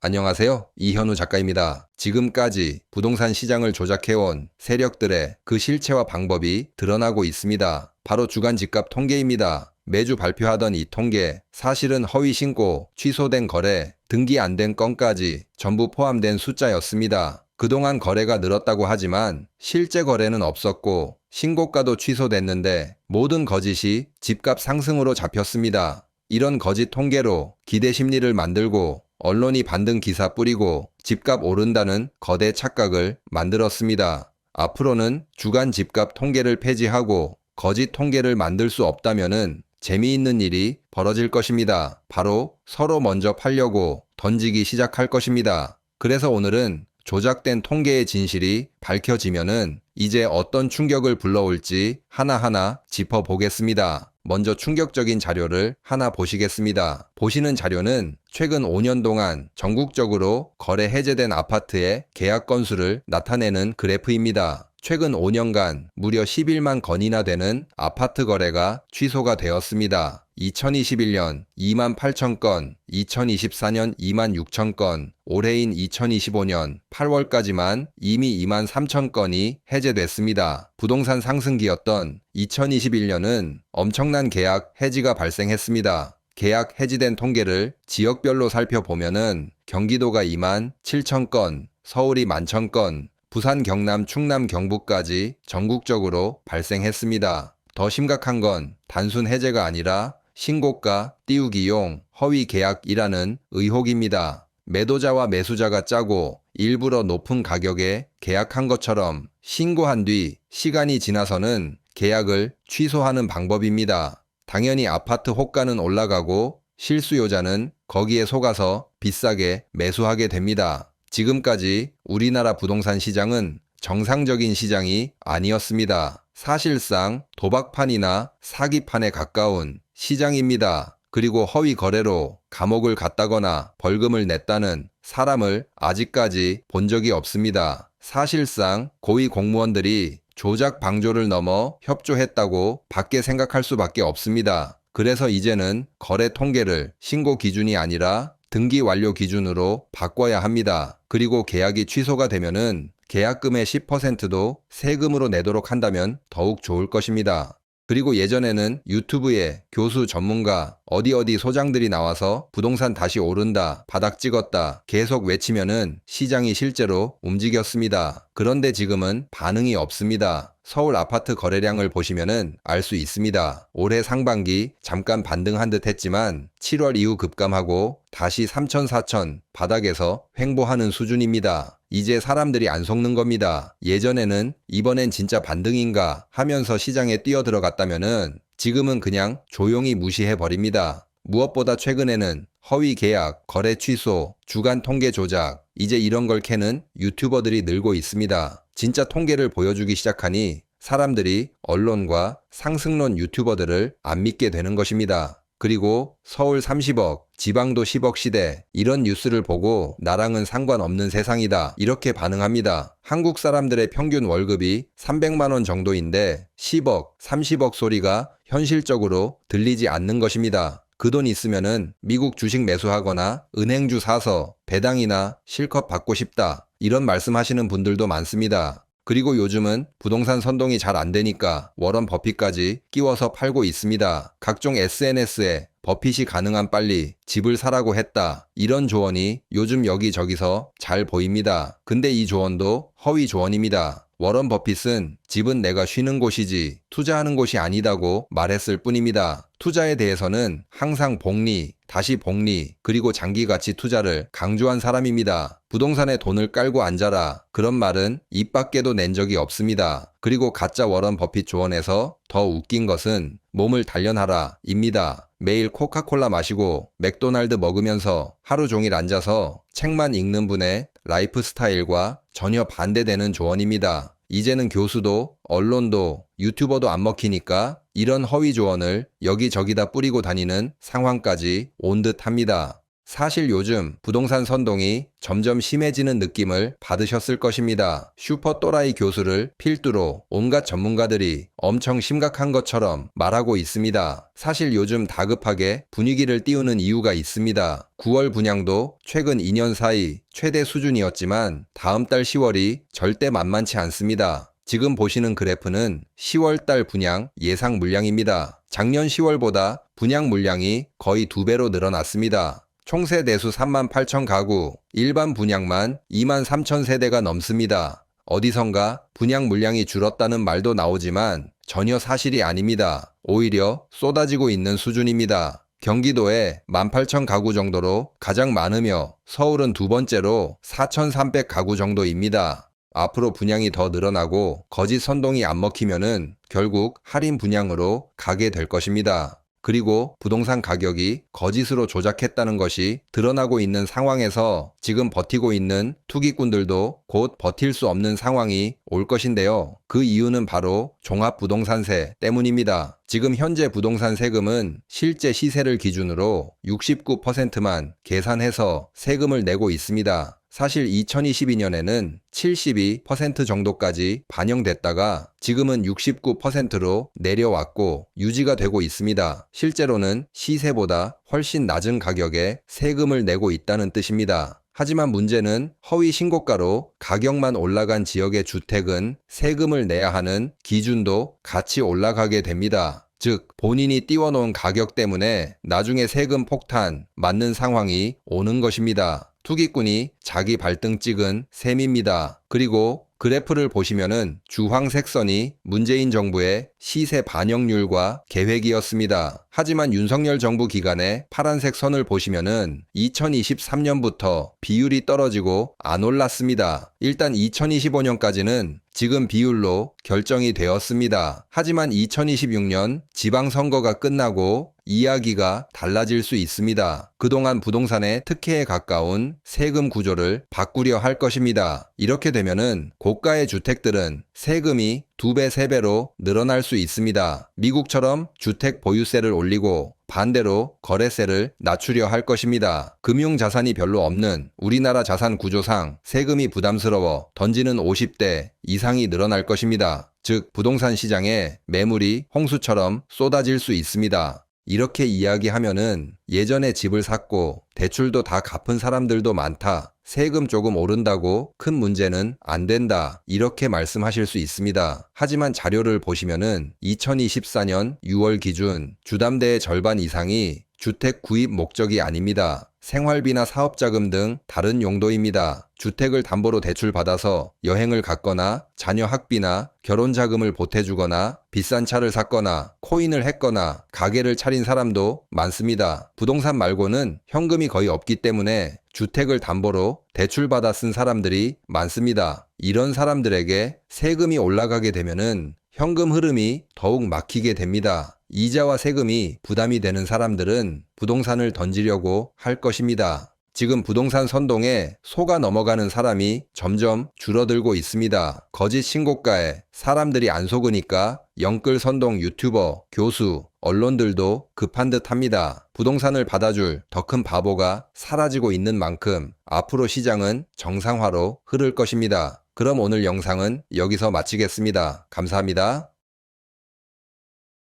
안녕하세요. 이현우 작가입니다. 지금까지 부동산 시장을 조작해온 세력들의 그 실체와 방법이 드러나고 있습니다. 바로 주간 집값 통계입니다. 매주 발표하던 이 통계, 사실은 허위 신고, 취소된 거래, 등기 안 된 건까지 전부 포함된 숫자였습니다. 그동안 거래가 늘었다고 하지만 실제 거래는 없었고 신고가도 취소됐는데 모든 거짓이 집값 상승으로 잡혔습니다. 이런 거짓 통계로 기대 심리를 만들고 언론이 반등 기사 뿌리고 집값 오른다는 거대 착각을 만들었습니다. 앞으로는 주간 집값 통계를 폐지하고 거짓 통계를 만들 수 없다면은 재미있는 일이 벌어질 것입니다. 바로 서로 먼저 팔려고 던지기 시작할 것입니다. 그래서 오늘은 조작된 통계의 진실이 밝혀지면은 이제 어떤 충격을 불러올지 하나하나 짚어보겠습니다. 먼저 충격적인 자료를 하나 보시겠습니다. 보시는 자료는 최근 5년 동안 전국적으로 거래 해제된 아파트의 계약 건수를 나타내는 그래프입니다. 최근 5년간 무려 11만 건이나 되는 아파트 거래가 취소가 되었습니다. 2021년 2만 8천 건, 2024년 2만 6천 건, 올해인 2025년 8월까지만 이미 2만 3천 건이 해제됐습니다. 부동산 상승기였던 2021년은 엄청난 계약 해지가 발생했습니다. 계약 해지된 통계를 지역별로 살펴보면은 경기도가 2만 7천 건, 서울이 11,000 건, 부산, 경남, 충남, 경북까지 전국적으로 발생했습니다. 더 심각한 건 단순 해제가 아니라 신고가 띄우기용 허위 계약이라는 의혹입니다. 매도자와 매수자가 짜고 일부러 높은 가격에 계약한 것처럼 신고한 뒤 시간이 지나서는 계약을 취소하는 방법입니다. 당연히 아파트 호가는 올라가고 실수요자는 거기에 속아서 비싸게 매수하게 됩니다. 지금까지 우리나라 부동산 시장은 정상적인 시장이 아니었습니다. 사실상 도박판이나 사기판에 가까운 시장입니다. 그리고 허위 거래로 감옥을 갔다거나 벌금을 냈다는 사람을 아직까지 본 적이 없습니다. 사실상 고위 공무원들이 조작 방조를 넘어 협조했다고 밖에 생각할 수밖에 없습니다. 그래서 이제는 거래 통계를 신고 기준이 아니라 등기 완료 기준으로 바꿔야 합니다. 그리고 계약이 취소가 되면은 계약금의 10%도 세금으로 내도록 한다면 더욱 좋을 것입니다. 그리고 예전에는 유튜브에 교수 전문가 어디 소장들이 나와서 부동산 다시 오른다, 바닥 찍었다 계속 외치면은 시장이 실제로 움직였습니다. 그런데 지금은 반응이 없습니다. 서울 아파트 거래량을 보시면은 알 수 있습니다. 올해 상반기 잠깐 반등한 듯 했지만 7월 이후 급감하고 다시 3천, 4천 바닥에서 횡보하는 수준입니다. 이제 사람들이 안 속는 겁니다. 예전에는 이번엔 진짜 반등인가 하면서 시장에 뛰어들어갔다면은 지금은 그냥 조용히 무시해버립니다. 무엇보다 최근에는 허위 계약, 거래 취소, 주간 통계 조작, 이제 이런 걸 캐는 유튜버들이 늘고 있습니다. 진짜 통계를 보여주기 시작하니 사람들이 언론과 상승론 유튜버들을 안 믿게 되는 것입니다. 그리고 서울 30억, 지방도 10억 시대 이런 뉴스를 보고 나랑은 상관없는 세상이다 이렇게 반응합니다. 한국 사람들의 평균 월급이 300만 원 정도인데 10억, 30억 소리가 현실적으로 들리지 않는 것입니다. 그 돈 있으면은 미국 주식 매수하거나 은행주 사서 배당이나 실컷 받고 싶다 이런 말씀하시는 분들도 많습니다. 그리고 요즘은 부동산 선동이 잘 안 되니까 워런 버핏까지 끼워서 팔고 있습니다. 각종 SNS에 버핏이 가능한 빨리 집을 사라고 했다. 이런 조언이 요즘 여기저기서 잘 보입니다. 근데 이 조언도 허위 조언입니다. 워런 버핏은 집은 내가 쉬는 곳이지 투자하는 곳이 아니다고 말했을 뿐입니다. 투자에 대해서는 항상 복리, 다시 복리, 그리고 장기 가치 투자를 강조한 사람입니다. 부동산에 돈을 깔고 앉아라. 그런 말은 입 밖에도 낸 적이 없습니다. 그리고 가짜 워런 버핏 조언에서 더 웃긴 것은 몸을 단련하라 입니다. 매일 코카콜라 마시고 맥도날드 먹으면서 하루 종일 앉아서 책만 읽는 분의 라이프 스타일과 전혀 반대되는 조언입니다. 이제는 교수도 언론도 유튜버도 안 먹히니까 이런 허위 조언을 여기저기다 뿌리고 다니는 상황까지 온 듯합니다. 사실 요즘 부동산 선동이 점점 심해지는 느낌을 받으셨을 것입니다. 슈퍼 또라이 교수를 필두로 온갖 전문가들이 엄청 심각한 것처럼 말하고 있습니다. 사실 요즘 다급하게 분위기를 띄우는 이유가 있습니다. 9월 분양도 최근 2년 사이 최대 수준이었지만 다음 달 10월이 절대 만만치 않습니다. 지금 보시는 그래프는 10월 달 분양 예상 물량입니다. 작년 10월보다 분양 물량이 거의 2배로 늘어났습니다. 총세 대수 38,000 가구, 일반 분양만 23,000세대가 넘습니다. 어디선가 분양 물량이 줄었다는 말도 나오지만 전혀 사실이 아닙니다. 오히려 쏟아지고 있는 수준입니다. 경기도에 18,000 가구 정도로 가장 많으며 서울은 두 번째로 4,300 가구 정도입니다. 앞으로 분양이 더 늘어나고 거짓 선동이 안 먹히면은 결국 할인 분양으로 가게 될 것입니다. 그리고 부동산 가격이 거짓으로 조작했다는 것이 드러나고 있는 상황에서 지금 버티고 있는 투기꾼들도 곧 버틸 수 없는 상황이 올 것인데요. 그 이유는 바로 종합부동산세 때문입니다. 지금 현재 부동산 세금은 실제 시세를 기준으로 69%만 계산해서 세금을 내고 있습니다. 사실 2022년에는 72% 정도까지 반영됐다가 지금은 69%로 내려왔고 유지가 되고 있습니다. 실제로는 시세보다 훨씬 낮은 가격에 세금을 내고 있다는 뜻입니다. 하지만 문제는 허위 신고가로 가격만 올라간 지역의 주택은 세금을 내야 하는 기준도 같이 올라가게 됩니다. 즉 본인이 띄워놓은 가격 때문에 나중에 세금 폭탄 맞는 상황이 오는 것입니다. 투기꾼이 자기 발등 찍은 셈입니다. 그리고 그래프를 보시면은 주황색 선이 문재인 정부의 시세 반영률과 계획이었습니다. 하지만 윤석열 정부 기간에 파란색 선을 보시면은 2023년부터 비율이 떨어지고 안 올랐습니다. 일단 2025년까지는 지금 비율로 결정이 되었습니다. 하지만 2026년 지방선거가 끝나고 이야기가 달라질 수 있습니다. 그동안 부동산의 특혜에 가까운 세금 구조를 바꾸려 할 것입니다. 이렇게 되면은 고가의 주택들은 세금이 2배, 3배로 늘어날 수 있습니다. 미국처럼 주택 보유세를 올리고 반대로 거래세를 낮추려 할 것입니다. 금융자산이 별로 없는 우리나라 자산 구조상 세금이 부담스러워 던지는 50대 이상이 늘어날 것입니다. 즉 부동산 시장에 매물이 홍수처럼 쏟아질 수 있습니다. 이렇게 이야기하면은 예전에 집을 샀고 대출도 다 갚은 사람들도 많다. 세금 조금 오른다고 큰 문제는 안 된다. 이렇게 말씀하실 수 있습니다. 하지만 자료를 보시면은 2024년 6월 기준 주담대의 절반 이상이 주택 구입 목적이 아닙니다. 생활비나 사업자금 등 다른 용도입니다. 주택을 담보로 대출받아서 여행을 갔거나 자녀 학비나 결혼자금을 보태주거나 비싼 차를 샀거나 코인을 했거나 가게를 차린 사람도 많습니다. 부동산 말고는 현금이 거의 없기 때문에 주택을 담보로 대출받아 쓴 사람들이 많습니다. 이런 사람들에게 세금이 올라가게 되면은 현금 흐름이 더욱 막히게 됩니다. 이자와 세금이 부담이 되는 사람들은 부동산을 던지려고 할 것입니다. 지금 부동산 선동에 속아 넘어가는 사람이 점점 줄어들고 있습니다. 거짓 신고가에 사람들이 안 속으니까 영끌 선동 유튜버, 교수, 언론들도 급한 듯 합니다. 부동산을 받아줄 더 큰 바보가 사라지고 있는 만큼 앞으로 시장은 정상화로 흐를 것입니다. 그럼 오늘 영상은 여기서 마치겠습니다. 감사합니다.